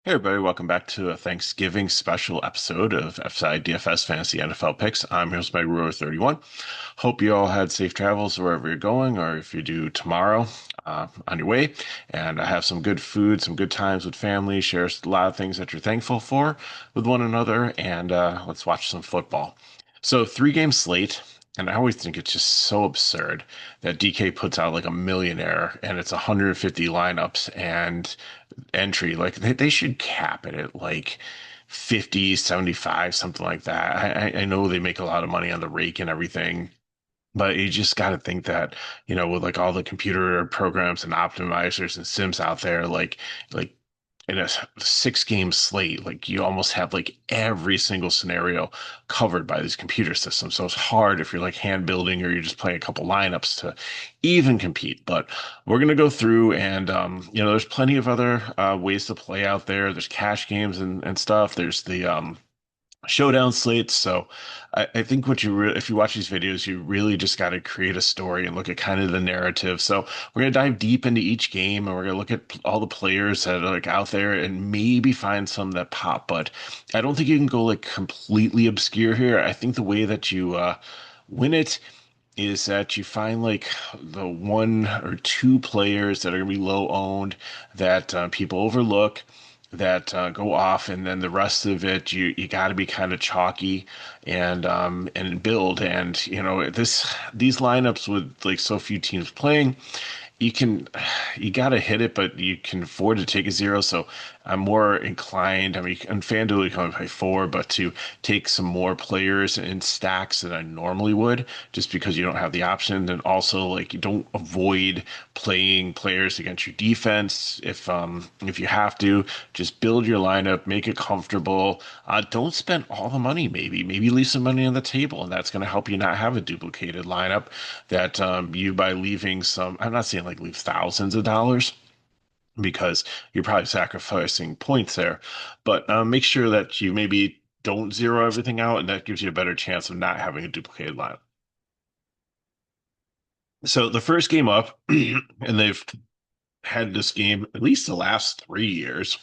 Hey everybody, welcome back to a Thanksgiving special episode of FSI DFS Fantasy NFL Picks. I'm your host, Mike Brewer 31. Hope you all had safe travels wherever you're going, or if you do tomorrow, on your way. And I have some good food, some good times with family, share a lot of things that you're thankful for with one another, and let's watch some football. So, three-game slate. And I always think it's just so absurd that DK puts out like a millionaire and it's 150 lineups and entry. Like they should cap it at like 50, 75, something like that. I know they make a lot of money on the rake and everything, but you just got to think that, with like all the computer programs and optimizers and sims out there, like in a six-game slate, like you almost have like every single scenario covered by these computer systems. So it's hard if you're like hand building or you're just playing a couple lineups to even compete. But we're gonna go through and there's plenty of other ways to play out there. There's cash games and stuff. There's the showdown slates. So I think if you watch these videos, you really just got to create a story and look at kind of the narrative. So we're gonna dive deep into each game and we're gonna look at all the players that are like out there and maybe find some that pop. But I don't think you can go like completely obscure here. I think the way that you win it is that you find like the one or two players that are going to be low owned that people overlook that go off, and then the rest of it you got to be kind of chalky and build. And these lineups with like so few teams playing, you can you got to hit it, but you can afford to take a zero. So I'm more inclined. I mean, on FanDuel you can only pay four, but to take some more players in stacks than I normally would, just because you don't have the option. And also, like, you don't avoid playing players against your defense if you have to. Just build your lineup, make it comfortable. Don't spend all the money. Maybe leave some money on the table, and that's going to help you not have a duplicated lineup. That you by leaving some. I'm not saying like leave thousands of dollars because you're probably sacrificing points there. But make sure that you maybe don't zero everything out, and that gives you a better chance of not having a duplicated lineup. So the first game up, and they've had this game at least the last 3 years,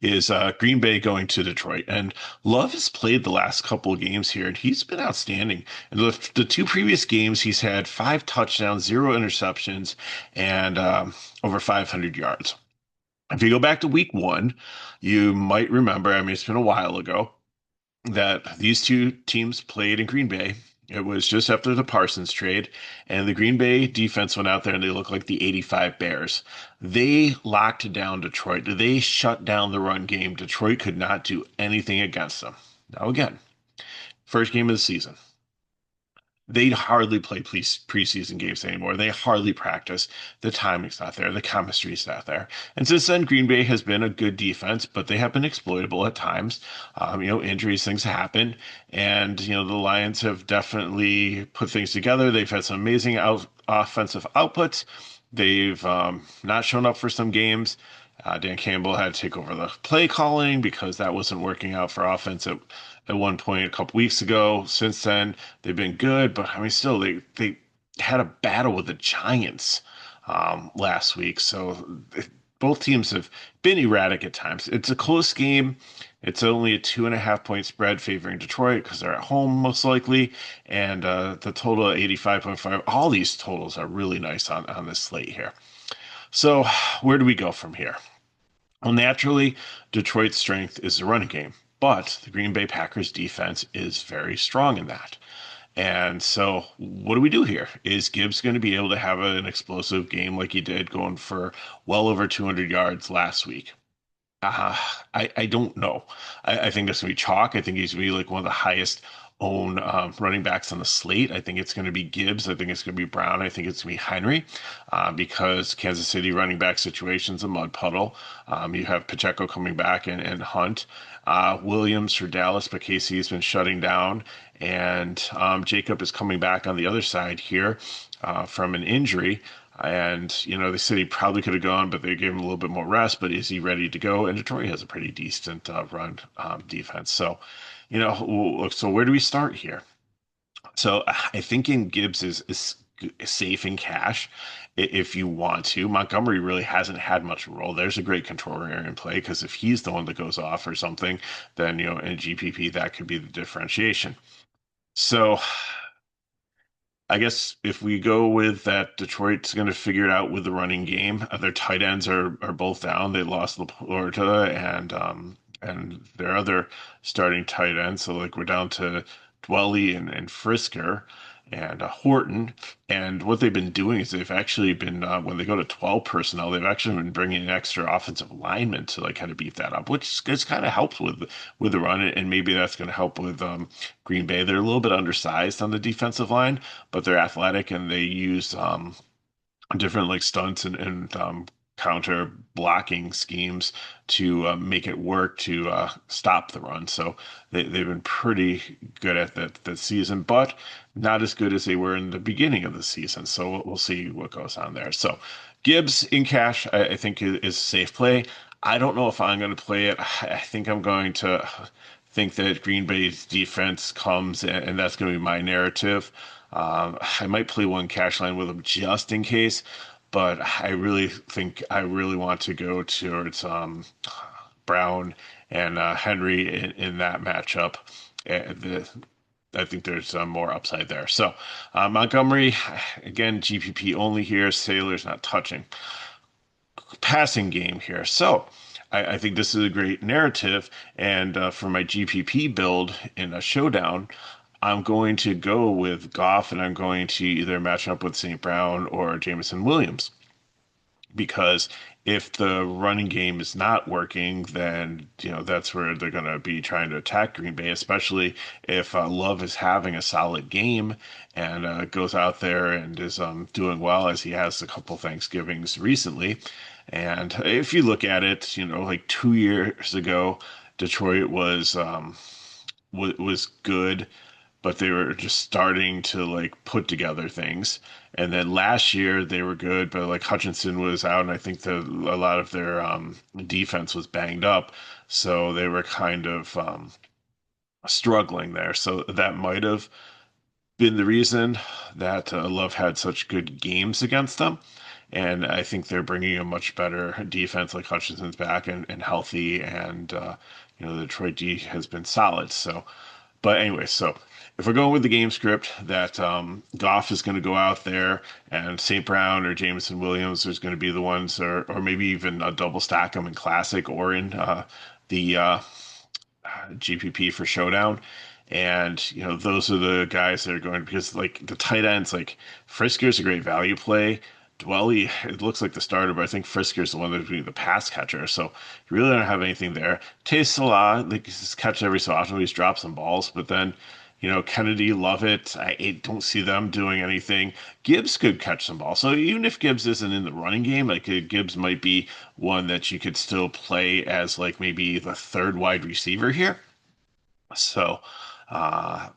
is Green Bay going to Detroit. And Love has played the last couple of games here, and he's been outstanding. And the two previous games, he's had 5 touchdowns, 0 interceptions, and over 500 yards. If you go back to week one, you might remember, I mean, it's been a while ago, that these two teams played in Green Bay. It was just after the Parsons trade, and the Green Bay defense went out there and they looked like the 85 Bears. They locked down Detroit. They shut down the run game. Detroit could not do anything against them. Now, again, first game of the season. They hardly play preseason games anymore. They hardly practice. The timing's not there. The chemistry's not there. And since then, Green Bay has been a good defense, but they have been exploitable at times. Injuries, things happen. And, the Lions have definitely put things together. They've had some amazing offensive outputs. They've not shown up for some games. Dan Campbell had to take over the play calling because that wasn't working out for offense at one point a couple weeks ago. Since then, they've been good, but I mean, still, they had a battle with the Giants last week. So both teams have been erratic at times. It's a close game. It's only a 2.5 point spread favoring Detroit because they're at home most likely, and the total 85.5. All these totals are really nice on this slate here. So where do we go from here? Well, naturally, Detroit's strength is the running game, but the Green Bay Packers defense is very strong in that. And so, what do we do here? Is Gibbs going to be able to have an explosive game like he did, going for well over 200 yards last week? Uh, I don't know. I think that's going to be chalk. I think he's going to be like one of the highest owned running backs on the slate. I think it's going to be Gibbs. I think it's going to be Brown. I think it's going to be Henry because Kansas City running back situation's a mud puddle. You have Pacheco coming back and Hunt. Williams for Dallas, but Casey has been shutting down. And Jacob is coming back on the other side here from an injury. And, they said he probably could have gone, but they gave him a little bit more rest. But is he ready to go? And Detroit has a pretty decent run defense. So, so where do we start here? So I think in Gibbs is safe in cash. if you want to. Montgomery really hasn't had much role. There's a great control area in play because if he's the one that goes off or something, then in GPP that could be the differentiation. So I guess if we go with that, Detroit's going to figure it out with the running game. Their tight ends are both down. They lost Laporta and their other starting tight ends. So like we're down to Dwelly and Frisker and Horton. And what they've been doing is they've actually been when they go to 12 personnel, they've actually been bringing in extra offensive linemen to like kind of beat that up, which has kind of helped with the run, and maybe that's going to help with Green Bay. They're a little bit undersized on the defensive line, but they're athletic and they use different like stunts and counter blocking schemes to make it work to stop the run. So they've been pretty good at that season, but not as good as they were in the beginning of the season. So we'll see what goes on there. So Gibbs in cash, I think is a safe play. I don't know if I'm going to play it. I think I'm going to think that Green Bay's defense comes, and that's going to be my narrative. I might play one cash line with him just in case, but I really think I really want to go towards Brown and Henry in that matchup. I think there's more upside there. So Montgomery, again, GPP only here. Sailor's not touching. Passing game here. So I think this is a great narrative. And for my GPP build in a showdown, I'm going to go with Goff and I'm going to either match up with St. Brown or Jameson Williams because if the running game is not working, then that's where they're going to be trying to attack Green Bay, especially if Love is having a solid game and goes out there and is doing well as he has a couple Thanksgivings recently. And if you look at it, like 2 years ago, Detroit was good, but they were just starting to like put together things. And then last year they were good, but like Hutchinson was out, and I think that a lot of their defense was banged up, so they were kind of struggling there. So that might have been the reason that Love had such good games against them. And I think they're bringing a much better defense, like Hutchinson's back and healthy, and the Detroit D has been solid. So, but anyway, so if we're going with the game script that Goff is going to go out there and St. Brown or Jameson Williams is going to be the ones, or maybe even a double stack them in Classic or in the GPP for Showdown. And those are the guys that are going because like the tight ends, like Frisker's a great value play. Dwelly, it looks like the starter, but I think Frisker's the one that's being the pass catcher. So you really don't have anything there. Tay Salah, like he's catch every so often, he's dropped some balls, but then Kennedy, Lovett, I don't see them doing anything. Gibbs could catch some balls. So even if Gibbs isn't in the running game, like Gibbs might be one that you could still play as like maybe the third wide receiver here. So uh,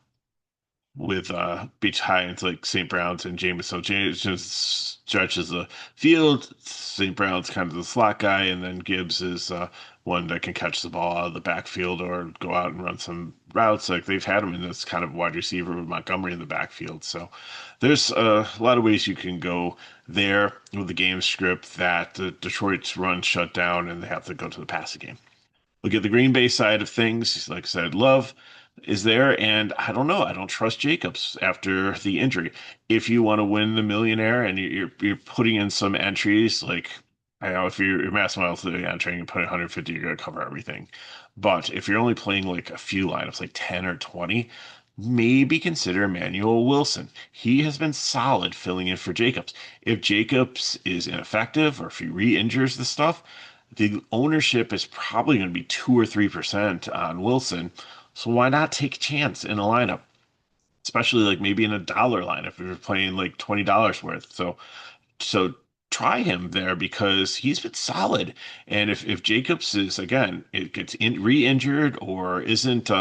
with beach high into like St. Brown's and Jameis. So James just stretches the field. St. Brown's kind of the slot guy, and then Gibbs is one that can catch the ball out of the backfield or go out and run some routes. Like they've had him in this kind of wide receiver with Montgomery in the backfield. So there's a lot of ways you can go there with the game script that the Detroit's run shut down and they have to go to the passing game. Look at the Green Bay side of things. Like I said, Love is there, and I don't know. I don't trust Jacobs after the injury. If you want to win the millionaire and you're putting in some entries, like I know if you're mass miles to the entry and you put 150, you're going to cover everything. But if you're only playing like a few lineups, like 10 or 20, maybe consider Emmanuel Wilson. He has been solid filling in for Jacobs. If Jacobs is ineffective or if he re-injures the stuff, the ownership is probably going to be 2 or 3% on Wilson. So why not take a chance in a lineup, especially like maybe in a dollar lineup if you're playing like $20 worth. So try him there because he's been solid. And if Jacobs is again it gets re-injured or isn't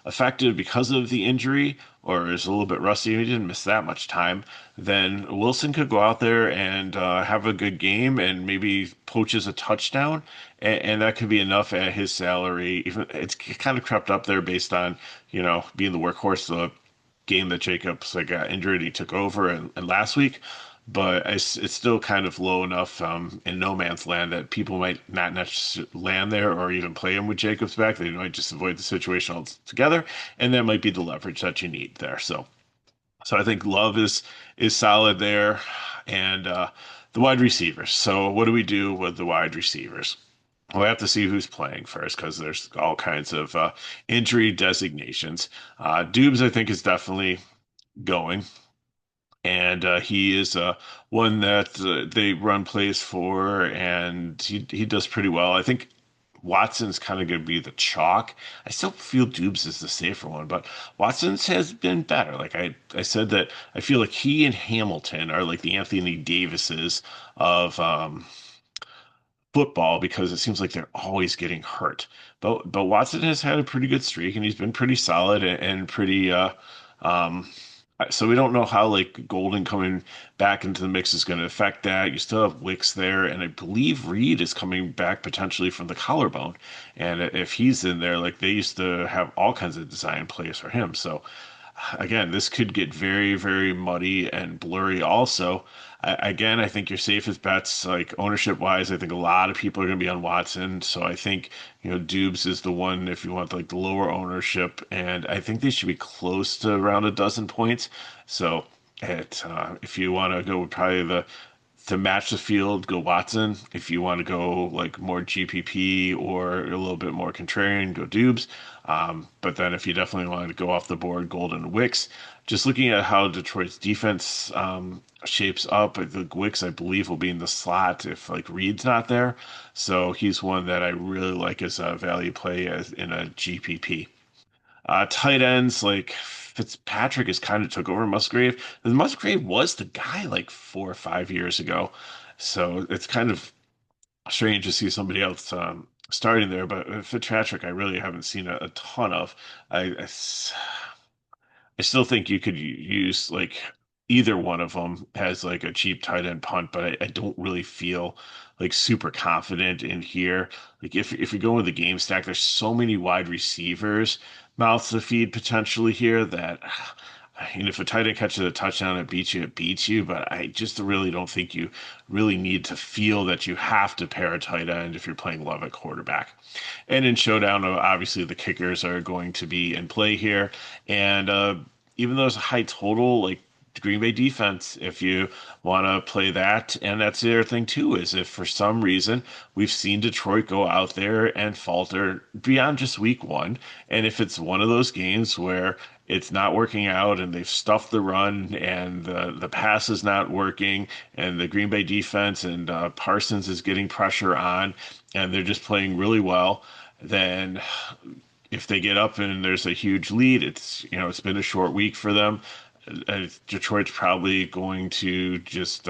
effective because of the injury or is a little bit rusty, he didn't miss that much time, then Wilson could go out there and have a good game and maybe poaches a touchdown, and that could be enough at his salary. Even it's kind of crept up there based on being the workhorse the game that Jacobs got injured, he took over and last week. but it's still kind of low enough in no man's land that people might not necessarily land there or even play him with Jacobs back. They might just avoid the situation altogether, and that might be the leverage that you need there. So I think Love is solid there, and the wide receivers. So what do we do with the wide receivers? Well, we have to see who's playing first because there's all kinds of injury designations. Dubes, I think, is definitely going, and he is one that they run plays for, and he does pretty well. I think Watson's kind of going to be the chalk. I still feel Dubes is the safer one, but Watson's has been better. Like I said that I feel like he and Hamilton are like the Anthony Davises of football because it seems like they're always getting hurt. But Watson has had a pretty good streak and he's been pretty solid and pretty um so we don't know how like Golden coming back into the mix is going to affect that. You still have Wicks there, and I believe Reed is coming back potentially from the collarbone. And if he's in there, like they used to have all kinds of design plays for him. So again, this could get very, very muddy and blurry also. Again, I think your safest bets, like ownership wise, I think a lot of people are going to be on Watson. So I think, Dubes is the one if you want like the lower ownership. And I think they should be close to around a dozen points. So if you want to go with probably to match the field, go Watson. If you want to go like more GPP or a little bit more contrarian, go Dubes. But then if you definitely want to go off the board, Golden Wicks. Just looking at how Detroit's defense shapes up, I think Wicks, I believe, will be in the slot if like Reed's not there. So he's one that I really like as a value play as in a GPP. Tight ends like Fitzpatrick has kind of took over Musgrave. And Musgrave was the guy like 4 or 5 years ago, so it's kind of strange to see somebody else starting there. But Fitzpatrick, I really haven't seen a ton of. I I still think you could use like either one of them as like a cheap tight end punt, but I don't really feel like super confident in here. Like if you go with the game stack, there's so many wide receivers mouths to feed potentially here that if a tight end catches a touchdown, it beats you, it beats you. But I just really don't think you really need to feel that you have to pair a tight end if you're playing Love at quarterback. And in Showdown, obviously the kickers are going to be in play here. And even though it's a high total, like the Green Bay defense, if you want to play that, and that's the other thing too, is if for some reason we've seen Detroit go out there and falter beyond just week one, and if it's one of those games where it's not working out and they've stuffed the run and the pass is not working and the Green Bay defense and Parsons is getting pressure on and they're just playing really well, then if they get up and there's a huge lead, it's been a short week for them. Detroit's probably going to just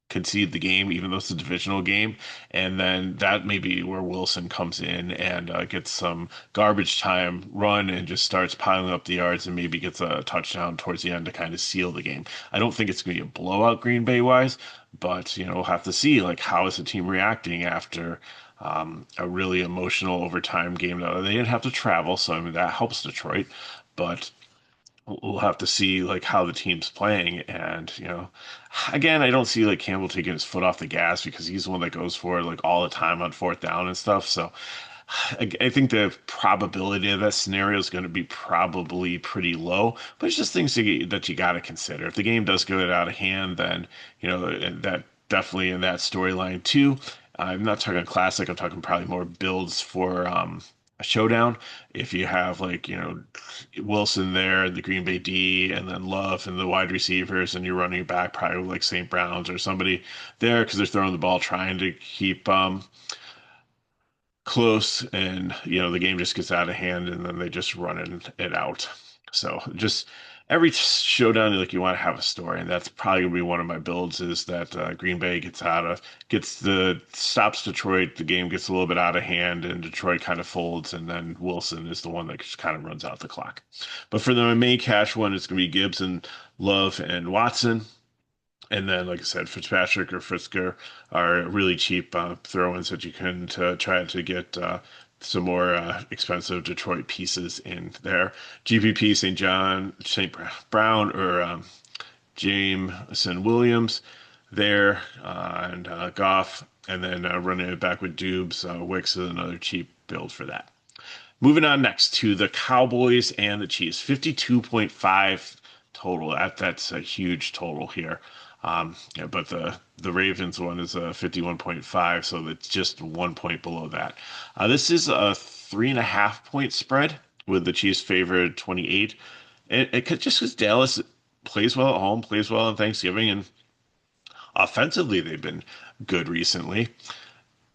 concede the game, even though it's a divisional game, and then that may be where Wilson comes in and gets some garbage time run and just starts piling up the yards and maybe gets a touchdown towards the end to kind of seal the game. I don't think it's going to be a blowout Green Bay wise, but we'll have to see like how is the team reacting after a really emotional overtime game. Now, they didn't have to travel, so I mean that helps Detroit, but we'll have to see like how the team's playing. And again, I don't see like Campbell taking his foot off the gas because he's the one that goes for it like all the time on fourth down and stuff. So I think the probability of that scenario is going to be probably pretty low, but it's just things that you got to consider. If the game does go out of hand, then that definitely in that storyline too. I'm not talking classic. I'm talking probably more builds for a showdown. If you have like Wilson there, the Green Bay D, and then Love and the wide receivers, and you're running back probably like St. Brown's or somebody there because they're throwing the ball trying to keep close and the game just gets out of hand and then they just run it out. So just every showdown like you want to have a story, and that's probably gonna be one of my builds is that Green Bay gets the stops Detroit, the game gets a little bit out of hand and Detroit kind of folds, and then Wilson is the one that just kind of runs out the clock. But for the main cash one, it's gonna be Gibson, Love, and Watson. And then, like I said, Fitzpatrick or Frisker are really cheap throw-ins that you can to try to get some more expensive Detroit pieces in there. GPP, St. Brown, or Jameson Williams. there, and Goff, and then running it back with Dubes. Wicks is another cheap build for that. Moving on next to the Cowboys and the Chiefs, 52.5 total. That's a huge total here. Yeah, but the Ravens one is a 51.5, so it's just 1 point below that. This is a 3.5 point spread with the Chiefs favored 28. It could just because Dallas plays well at home, plays well on Thanksgiving, and offensively they've been good recently.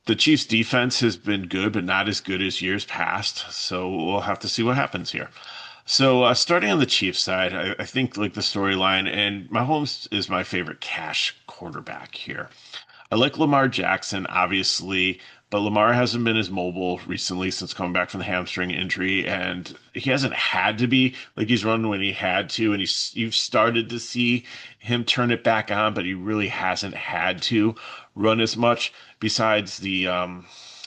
The Chiefs' defense has been good, but not as good as years past. So we'll have to see what happens here. So starting on the Chiefs side, I think like the storyline, and Mahomes is my favorite cash quarterback here. I like Lamar Jackson, obviously, but Lamar hasn't been as mobile recently since coming back from the hamstring injury, and he hasn't had to be like he's run when he had to, and you've started to see him turn it back on, but he really hasn't had to run as much. Besides the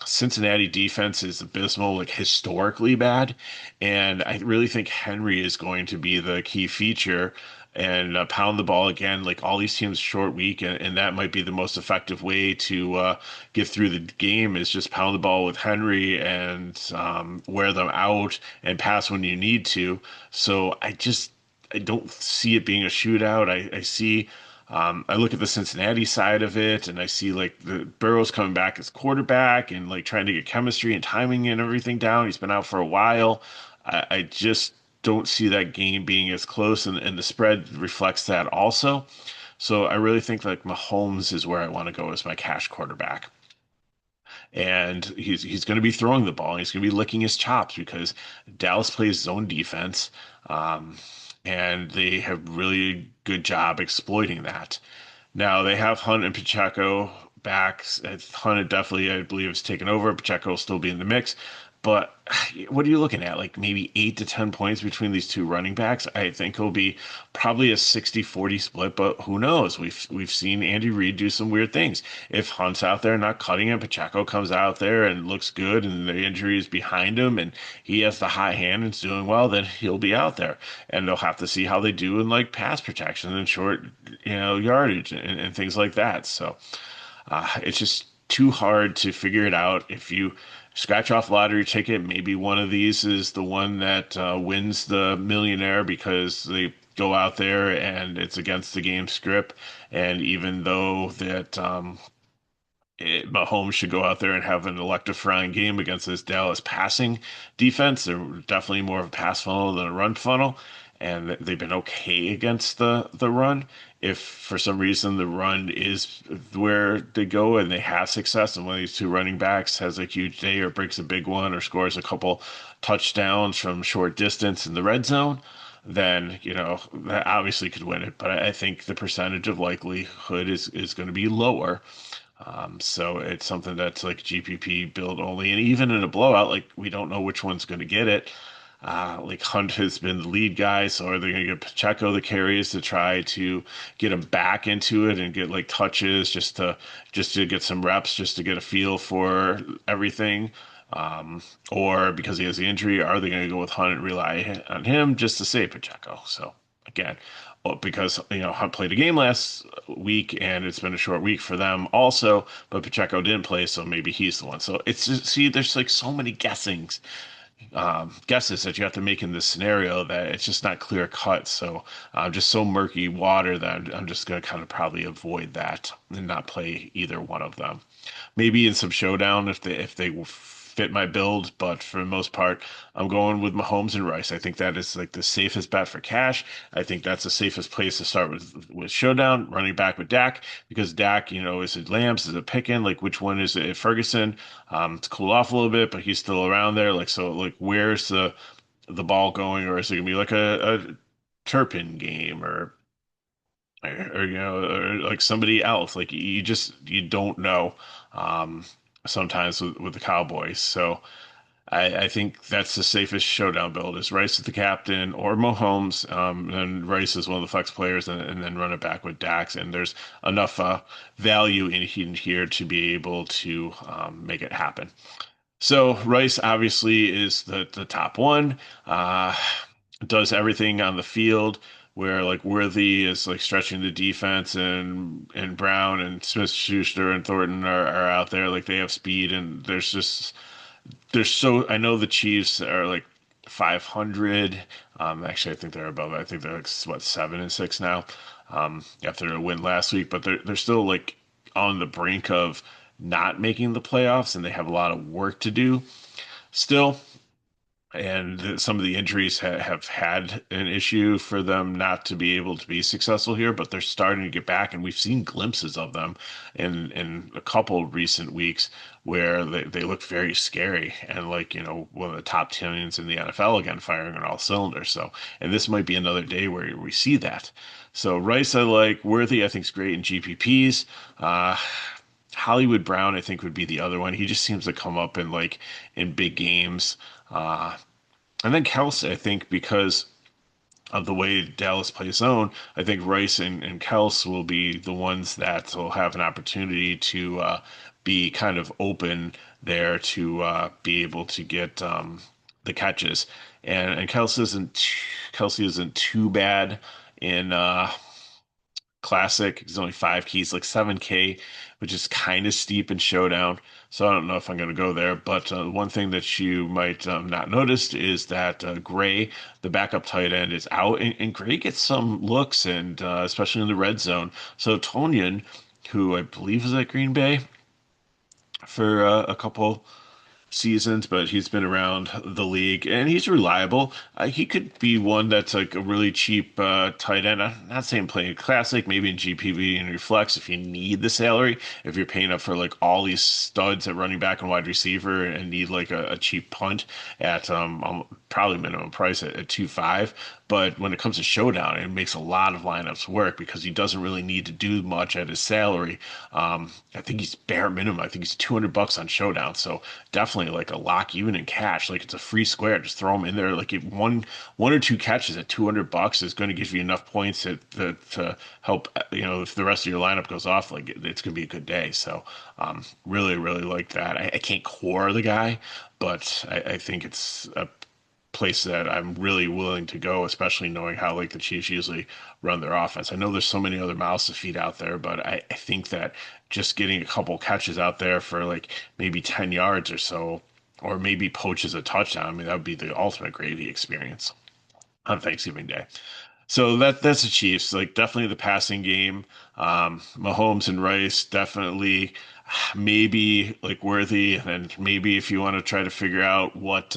Cincinnati defense is abysmal, like historically bad, and I really think Henry is going to be the key feature and pound the ball again. Like all these teams short week, and that might be the most effective way to get through the game is just pound the ball with Henry and wear them out and pass when you need to. So I don't see it being a shootout. I see. I look at the Cincinnati side of it, and I see like the Burrow's coming back as quarterback and like trying to get chemistry and timing and everything down. He's been out for a while. I just don't see that game being as close, and the spread reflects that also. So I really think like Mahomes is where I want to go as my cash quarterback. And he's going to be throwing the ball. And he's going to be licking his chops because Dallas plays zone defense, um, and they have really good job exploiting that. Now they have Hunt and Pacheco back. Hunt definitely, I believe, is taken over. Pacheco will still be in the mix. But what are you looking at? Like maybe 8 to 10 points between these two running backs. I think it'll be probably a 60-40 split, but who knows? We've seen Andy Reid do some weird things. If Hunt's out there not cutting it, Pacheco comes out there and looks good and the injury is behind him and he has the high hand and is doing well, then he'll be out there. And they'll have to see how they do in like pass protection and short, yardage and things like that. So it's just too hard to figure it out. If you scratch off lottery ticket, maybe one of these is the one that wins the millionaire because they go out there and it's against the game script. And even though that Mahomes should go out there and have an electrifying game against this Dallas passing defense. They're definitely more of a pass funnel than a run funnel, and they've been okay against the run. If for some reason the run is where they go and they have success, and one of these two running backs has a huge day or breaks a big one or scores a couple touchdowns from short distance in the red zone, then that obviously could win it. But I think the percentage of likelihood is going to be lower. So it's something that's like GPP build only. And even in a blowout, like we don't know which one's going to get it. Like Hunt has been the lead guy, so are they going to give Pacheco the carries to try to get him back into it and get like touches just to get some reps, just to get a feel for everything? Or because he has the injury, are they going to go with Hunt and rely on him just to save Pacheco? So again, well, because Hunt played a game last week and it's been a short week for them also, but Pacheco didn't play, so maybe he's the one. So it's just, see, there's like so many guesses that you have to make in this scenario that it's just not clear cut. So just so murky water that I'm just going to kind of probably avoid that and not play either one of them. Maybe in some showdown if they fit my build, but for the most part, I'm going with Mahomes and Rice. I think that is like the safest bet for cash. I think that's the safest place to start with showdown, running back with Dak, because Dak, is it Lambs, is it Pickens? Like which one is it? Ferguson? To cool off a little bit, but he's still around there. Like so, like where's the ball going, or is it gonna be like a Turpin game or or like somebody else? Like you don't know sometimes with the Cowboys. So I think that's the safest showdown build is Rice as the captain or Mahomes. And Rice is one of the flex players, and then run it back with Dax. And there's enough value in here to be able to make it happen. So Rice obviously is the top one. Does everything on the field where like Worthy is like stretching the defense and Brown and Smith-Schuster and Thornton are out there. Like they have speed and there's so I know the Chiefs are like 500. Actually, I think they're above. I think they're like what 7-6 now. After a win last week, but they're still like on the brink of not making the playoffs, and they have a lot of work to do still. And some of the injuries have had an issue for them not to be able to be successful here, but they're starting to get back, and we've seen glimpses of them in a couple recent weeks where they look very scary and like, one of the top teams in the NFL again, firing on all cylinders. So, and this might be another day where we see that. So Rice, I like. Worthy, I think is great in GPPs. Uh, Hollywood Brown, I think, would be the other one. He just seems to come up in like in big games. Uh, and then Kelsey, I think, because of the way Dallas plays zone, I think Rice and Kels will be the ones that will have an opportunity to be kind of open there to be able to get the catches. And Kelsey isn't too bad in Classic. He's only 5 keys, like 7K, which is kind of steep in Showdown. So I don't know if I'm going to go there. But one thing that you might not noticed is that Gray, the backup tight end, is out, and Gray gets some looks, and especially in the red zone. So Tonyan, who I believe is at Green Bay for a couple seasons, but he's been around the league and he's reliable. He could be one that's like a really cheap tight end. I'm not saying playing classic, maybe in GPV and Reflex if you need the salary. If you're paying up for like all these studs at running back and wide receiver and need like a cheap punt at probably minimum price at 2.5. But when it comes to showdown, it makes a lot of lineups work because he doesn't really need to do much at his salary. I think he's bare minimum. I think he's $200 on showdown. So definitely like a lock even in cash. Like it's a free square. Just throw him in there. Like if one or two catches at $200 is going to give you enough points to help. If the rest of your lineup goes off, like it's going to be a good day. So really, really like that. I can't core the guy, but I think it's a place that I'm really willing to go, especially knowing how like the Chiefs usually run their offense. I know there's so many other mouths to feed out there, but I think that just getting a couple catches out there for like maybe 10 yards or so, or maybe poaches a touchdown, I mean, that would be the ultimate gravy experience on Thanksgiving Day. So that's the Chiefs. Like definitely the passing game. Mahomes and Rice definitely maybe like Worthy, and maybe if you want to try to figure out what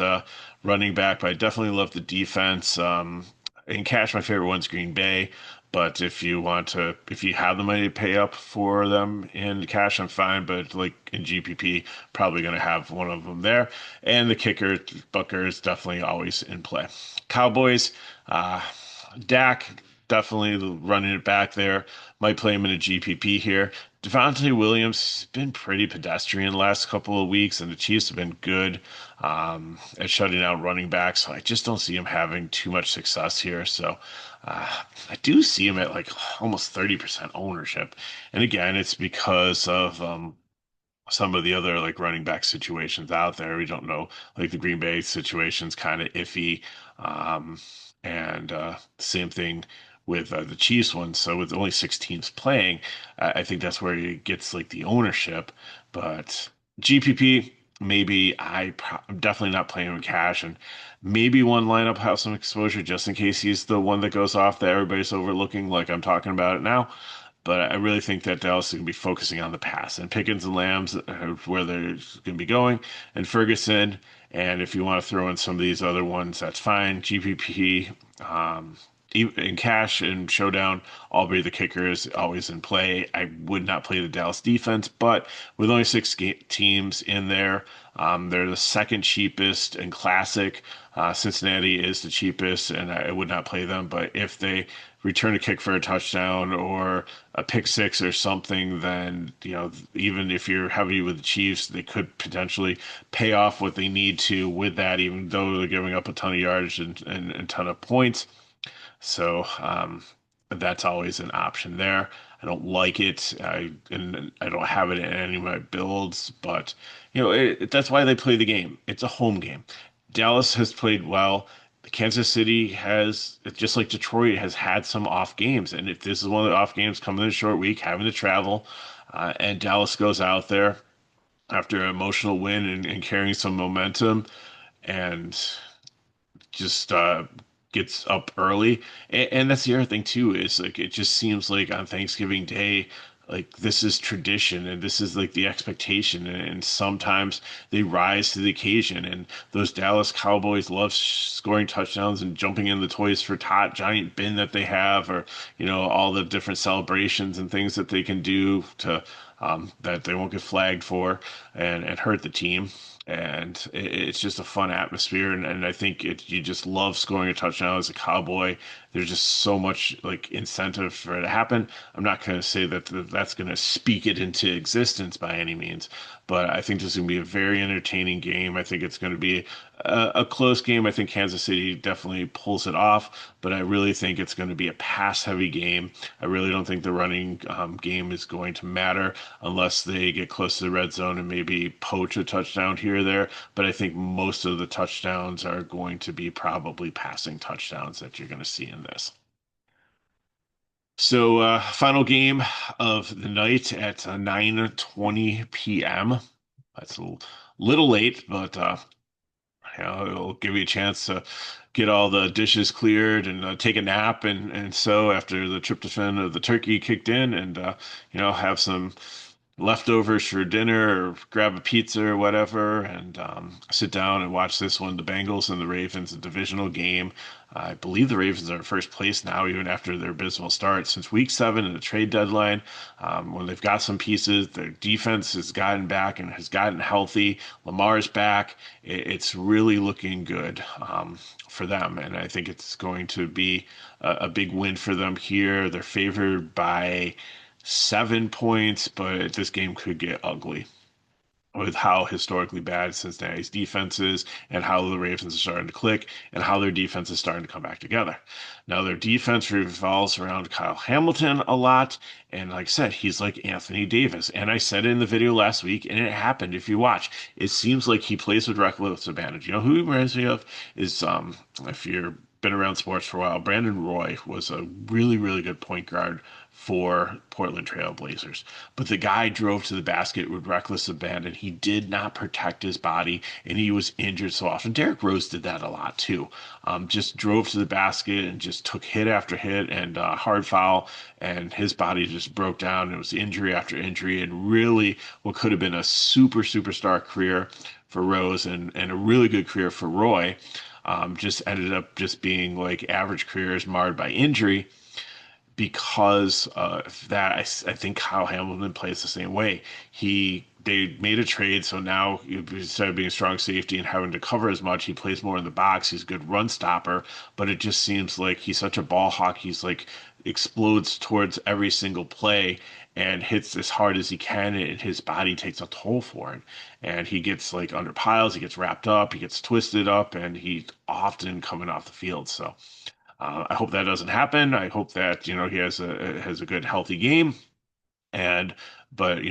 running back, but I definitely love the defense. In cash, my favorite one's Green Bay. But if you have the money to pay up for them in cash, I'm fine. But like in GPP, probably going to have one of them there. And the kicker, Booker, is definitely always in play. Cowboys, uh, Dak definitely running it back there. Might play him in a GPP here. Devontae Williams has been pretty pedestrian the last couple of weeks, and the Chiefs have been good at shutting out running backs. So I just don't see him having too much success here. So I do see him at like almost 30% ownership. And again, it's because of some of the other like running back situations out there. We don't know, like the Green Bay situation's kind of iffy. And same thing with the Chiefs one. So with only 6 teams playing, I think that's where he gets like the ownership. But GPP, maybe I'm definitely not playing with cash, and maybe one lineup have some exposure just in case he's the one that goes off that everybody's overlooking, like I'm talking about it now. But I really think that Dallas is going to be focusing on the pass, and Pickens and Lambs where they're going to be going, and Ferguson. And if you want to throw in some of these other ones, that's fine. GPP, in cash and showdown, Aubrey the kicker is always in play. I would not play the Dallas defense, but with only teams in there, they're the second cheapest in classic. Cincinnati is the cheapest, and I would not play them. But if they return a kick for a touchdown or a pick six or something, then even if you're heavy with the Chiefs, they could potentially pay off what they need to with that, even though they're giving up a ton of yards and a ton of points. So that's always an option there. I don't like it. I don't have it in any of my builds, but that's why they play the game. It's a home game. Dallas has played well. Kansas City has, just like Detroit, has had some off games. And if this is one of the off games coming in a short week, having to travel, and Dallas goes out there after an emotional win and carrying some momentum and just gets up early. And that's the other thing too, is like it just seems like on Thanksgiving Day, like this is tradition and this is like the expectation. And sometimes they rise to the occasion. And those Dallas Cowboys love scoring touchdowns and jumping in the Toys for Tot giant bin that they have, or all the different celebrations and things that they can do to that they won't get flagged for and hurt the team. And it's just a fun atmosphere, and I think you just love scoring a touchdown as a Cowboy. There's just so much like incentive for it to happen. I'm not going to say that that's going to speak it into existence by any means, but I think this is going to be a very entertaining game. I think it's going to be a close game. I think Kansas City definitely pulls it off, but I really think it's going to be a pass-heavy game. I really don't think the running game is going to matter unless they get close to the red zone and maybe poach a touchdown here or there. But I think most of the touchdowns are going to be probably passing touchdowns that you're going to see in this. So, final game of the night at 9:20 p.m. That's a little late, but it'll give you a chance to get all the dishes cleared and take a nap and so after the tryptophan of the turkey kicked in and have some leftovers for dinner or grab a pizza or whatever and sit down and watch this one, the Bengals and the Ravens, a divisional game. I believe the Ravens are in first place now, even after their abysmal start since week 7 in the trade deadline. When they've got some pieces, their defense has gotten back and has gotten healthy. Lamar's back. It's really looking good for them, and I think it's going to be a big win for them here. They're favored by 7 points, but this game could get ugly with how historically bad Cincinnati's defense is and how the Ravens are starting to click and how their defense is starting to come back together. Now, their defense revolves around Kyle Hamilton a lot. And like I said, he's like Anthony Davis. And I said it in the video last week, and it happened if you watch. It seems like he plays with reckless advantage. You know who he reminds me of is, if you've been around sports for a while, Brandon Roy was a really, really good point guard for Portland Trail Blazers. But the guy drove to the basket with reckless abandon. He did not protect his body, and he was injured so often. Derrick Rose did that a lot too. Just drove to the basket and just took hit after hit and hard foul, and his body just broke down. It was injury after injury, and really what could have been a superstar career for Rose and a really good career for Roy. Just ended up just being like average careers marred by injury because of that. I think Kyle Hamilton plays the same way. They made a trade, so now instead of being a strong safety and having to cover as much, he plays more in the box. He's a good run stopper, but it just seems like he's such a ball hawk. He's like explodes towards every single play and hits as hard as he can, and his body takes a toll for it. And he gets like under piles, he gets wrapped up, he gets twisted up, and he's often coming off the field. So I hope that doesn't happen. I hope that he has a good healthy game. And but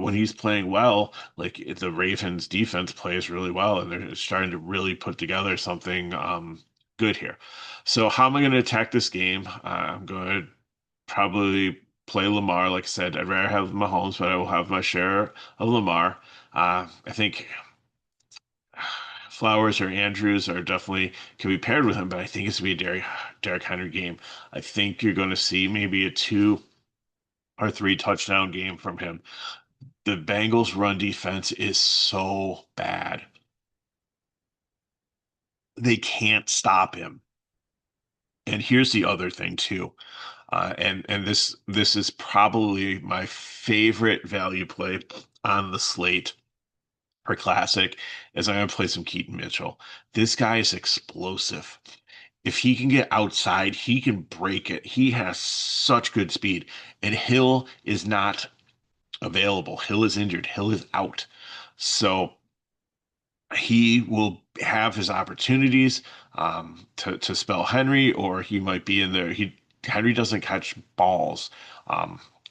when he's playing well, like the Ravens defense plays really well, and they're starting to really put together something good here. So how am I going to attack this game? I'm going to probably play Lamar. Like I said, I'd rather have Mahomes, but I will have my share of Lamar. I think Flowers or Andrews are definitely can be paired with him, but I think it's gonna be a Derrick Henry game. I think you're going to see maybe a 2 or 3 touchdown game from him. The Bengals' run defense is so bad. They can't stop him. And here's the other thing too. And this is probably my favorite value play on the slate for Classic is I'm going to play some Keaton Mitchell. This guy is explosive. If he can get outside, he can break it. He has such good speed. And Hill is not available. Hill is injured. Hill is out. So he will have his opportunities to spell Henry, or he might be in there. Henry doesn't catch balls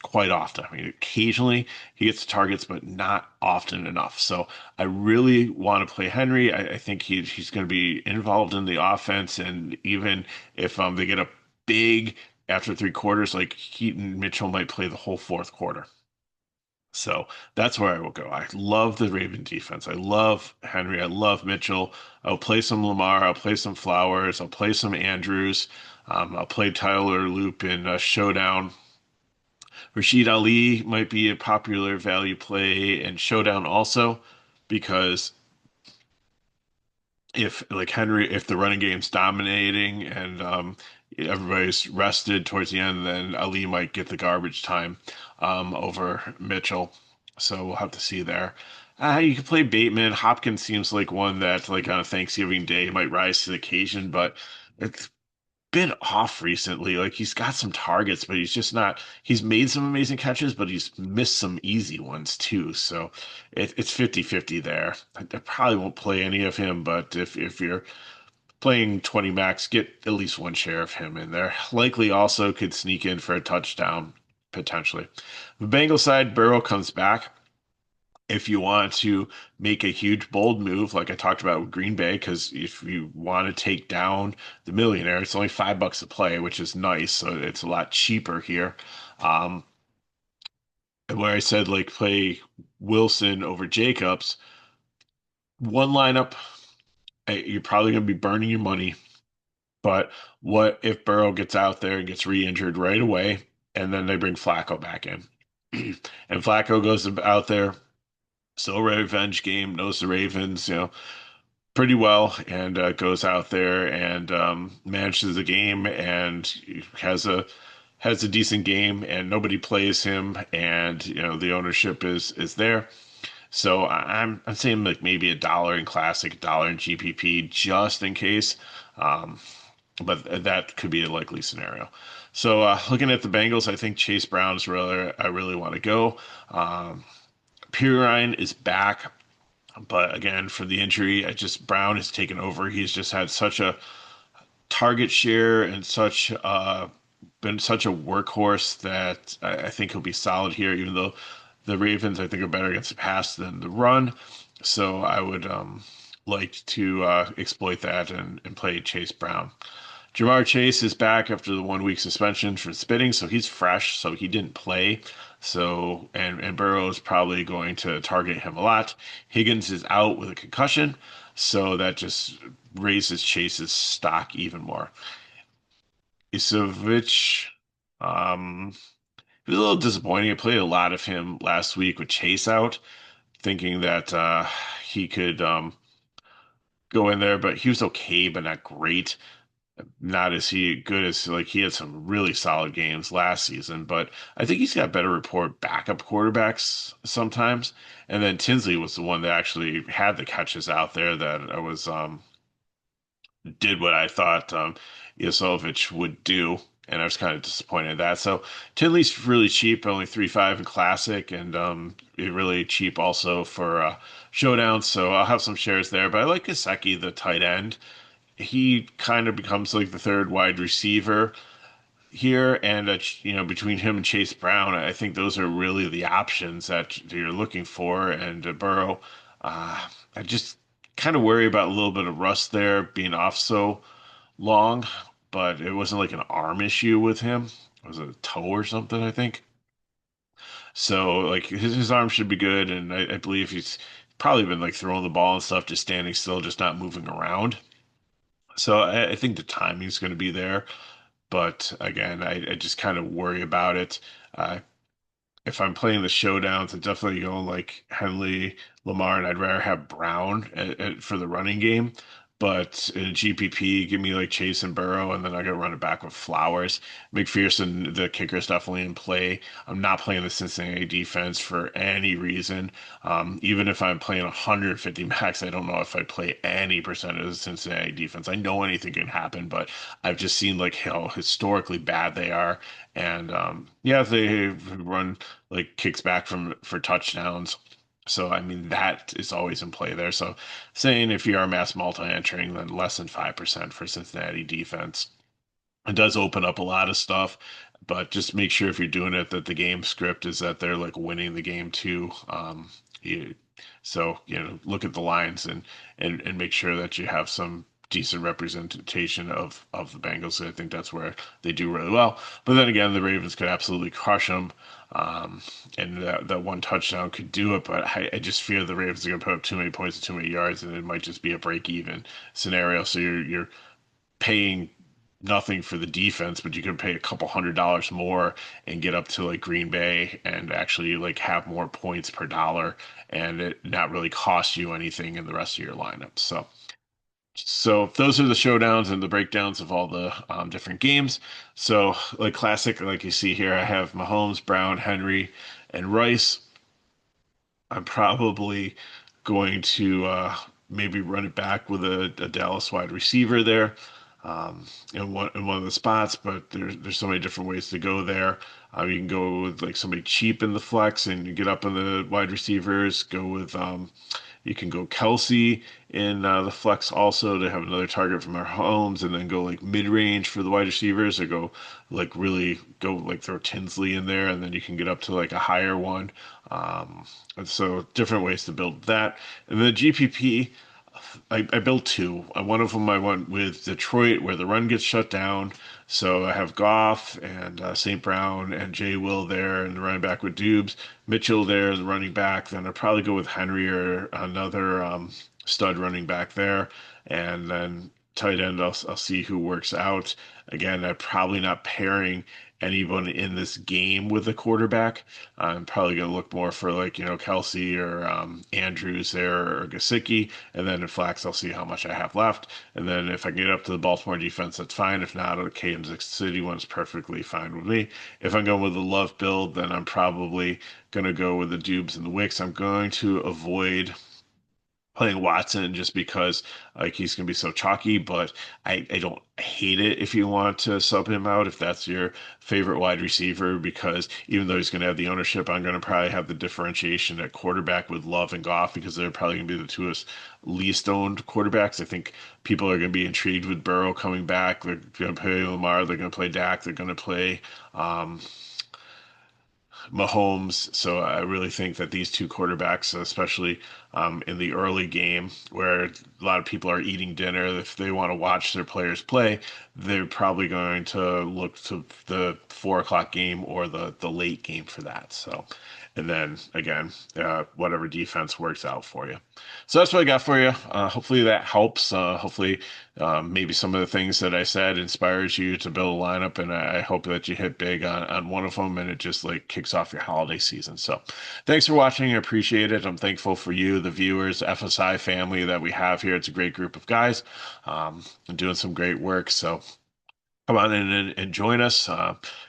quite often. I mean, occasionally he gets targets, but not often enough. So I really want to play Henry. I think he's going to be involved in the offense, and even if they get a big after three quarters, like Keaton Mitchell might play the whole fourth quarter. So that's where I will go. I love the Raven defense. I love Henry. I love Mitchell. I'll play some Lamar. I'll play some Flowers. I'll play some Andrews. I'll play Tyler Loop in Showdown. Rashid Ali might be a popular value play in Showdown also, because if like Henry, if the running game's dominating and everybody's rested towards the end, then Ali might get the garbage time over Mitchell. So we'll have to see there. You can play Bateman. Hopkins seems like one that, like on a Thanksgiving day, might rise to the occasion, but it's been off recently. Like he's got some targets, but he's just not. He's made some amazing catches, but he's missed some easy ones too. So it's 50-50 there. I probably won't play any of him, but if you're playing 20 max, get at least one share of him in there. Likely also could sneak in for a touchdown potentially. The Bengals side, Burrow comes back. If you want to make a huge bold move, like I talked about with Green Bay, because if you want to take down the millionaire, it's only $5 a play, which is nice. So it's a lot cheaper here. Um, where I said like play Wilson over Jacobs, one lineup, you're probably going to be burning your money. But what if Burrow gets out there and gets re-injured right away, and then they bring Flacco back in, and Flacco goes out there, still a revenge game, knows the Ravens, pretty well, and goes out there and manages the game and has a decent game, and nobody plays him, and the ownership is there. So I'm saying like maybe $1 in classic, $1 in GPP just in case. Um, but that could be a likely scenario. So looking at the Bengals, I think Chase Brown's really I really want to go. Um, Pirine is back. But again, for the injury, I just Brown has taken over. He's just had such a target share and such been such a workhorse that I think he'll be solid here, even though the Ravens I think are better against the pass than the run. So I would like to exploit that and play Chase Brown. Jamar Chase is back after the 1 week suspension for spitting, so he's fresh, so he didn't play. So and Burrow is probably going to target him a lot. Higgins is out with a concussion, so that just raises Chase's stock even more. Isovich, um, it was a little disappointing. I played a lot of him last week with Chase out, thinking that he could go in there, but he was okay, but not great. Not as he good as like he had some really solid games last season, but I think he's got better report backup quarterbacks sometimes. And then Tinsley was the one that actually had the catches out there that I was did what I thought Yasovich would do, and I was kind of disappointed in that. So Tinley's really cheap, only 3.5 in classic, and really cheap also for showdown. So I'll have some shares there, but I like Gesicki, the tight end. He kind of becomes like the third wide receiver here, and between him and Chase Brown, I think those are really the options that you're looking for. And Burrow, I just kind of worry about a little bit of rust there being off so long, but it wasn't like an arm issue with him. It was a toe or something, I think. So like his arm should be good, and I believe he's probably been like throwing the ball and stuff, just standing still, just not moving around. So I think the timing's going to be there. But again, I just kind of worry about it. Uh, if I'm playing the showdowns, I'm definitely going like Henley, Lamar, and I'd rather have Brown for the running game. But in GPP, give me like Chase and Burrow, and then I got to run it back with Flowers. McPherson, the kicker, is definitely in play. I'm not playing the Cincinnati defense for any reason. Even if I'm playing 150 max, I don't know if I play any percent of the Cincinnati defense. I know anything can happen, but I've just seen like how historically bad they are. And yeah, they run like kicks back from for touchdowns. So I mean that is always in play there. So saying if you are mass multi-entering, then less than 5% for Cincinnati defense. It does open up a lot of stuff. But just make sure if you're doing it that the game script is that they're like winning the game too. You, so look at the lines and make sure that you have some decent representation of the Bengals. I think that's where they do really well. But then again, the Ravens could absolutely crush them, um, and that one touchdown could do it. But I just fear the Ravens are going to put up too many points and too many yards, and it might just be a break even scenario. So you're paying nothing for the defense, but you could pay a couple $100 more and get up to like Green Bay and actually like have more points per dollar and it not really cost you anything in the rest of your lineup. So those are the showdowns and the breakdowns of all the different games. So like classic, like you see here, I have Mahomes, Brown, Henry, and Rice. I'm probably going to maybe run it back with a Dallas wide receiver there in one of the spots, but there's so many different ways to go there. You can go with like somebody cheap in the flex and you get up on the wide receivers. Go with you can go Kelsey in the flex also to have another target from our homes, and then go like mid range for the wide receivers, or go like really go like throw Tinsley in there, and then you can get up to like a higher one. And so different ways to build that. And then the GPP, I built two. One of them I went with Detroit, where the run gets shut down. So I have Goff and St. Brown and Jay Will there, and the running back with Dubes, Mitchell there, the running back. Then I'd probably go with Henry or another stud running back there, and then tight end. I'll see who works out. Again, I'm probably not pairing anyone in this game with a quarterback. I'm probably going to look more for like, Kelsey or Andrews there or Gasicki. And then in flex, I'll see how much I have left. And then if I can get up to the Baltimore defense, that's fine. If not, the Kansas City one's perfectly fine with me. If I'm going with the Love build, then I'm probably going to go with the Dubes and the Wicks. I'm going to avoid playing Watson just because like he's gonna be so chalky, but I don't hate it if you want to sub him out if that's your favorite wide receiver, because even though he's gonna have the ownership, I'm gonna probably have the differentiation at quarterback with Love and Goff because they're probably gonna be the two least owned quarterbacks. I think people are gonna be intrigued with Burrow coming back. They're gonna play Lamar, they're gonna play Dak, they're gonna play um Mahomes. So I really think that these two quarterbacks, especially in the early game where a lot of people are eating dinner, if they want to watch their players play, they're probably going to look to the 4 o'clock game or the late game for that. So, and then again, whatever defense works out for you. So that's what I got for you. Hopefully that helps. Hopefully, maybe some of the things that I said inspires you to build a lineup, and I hope that you hit big on one of them, and it just like kicks off your holiday season. So, thanks for watching. I appreciate it. I'm thankful for you, the viewers, FSI family that we have here. It's a great group of guys, and doing some great work. So come on in and join us.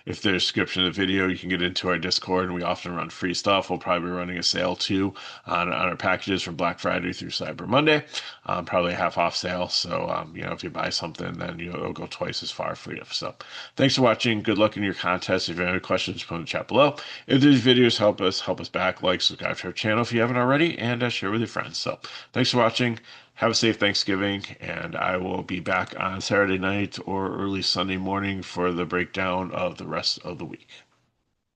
If there's a description of the video, you can get into our Discord, and we often run free stuff. We'll probably be running a sale too on our packages from Black Friday through Cyber Monday, probably a half off sale. So, if you buy something, then it'll go twice as far for you. So, thanks for watching. Good luck in your contest. If you have any questions, put in the chat below. If these videos help us back, like, subscribe to our channel if you haven't already, and share with your friends. So, thanks for watching. Have a safe Thanksgiving, and I will be back on Saturday night or early Sunday morning for the breakdown of the rest of the week.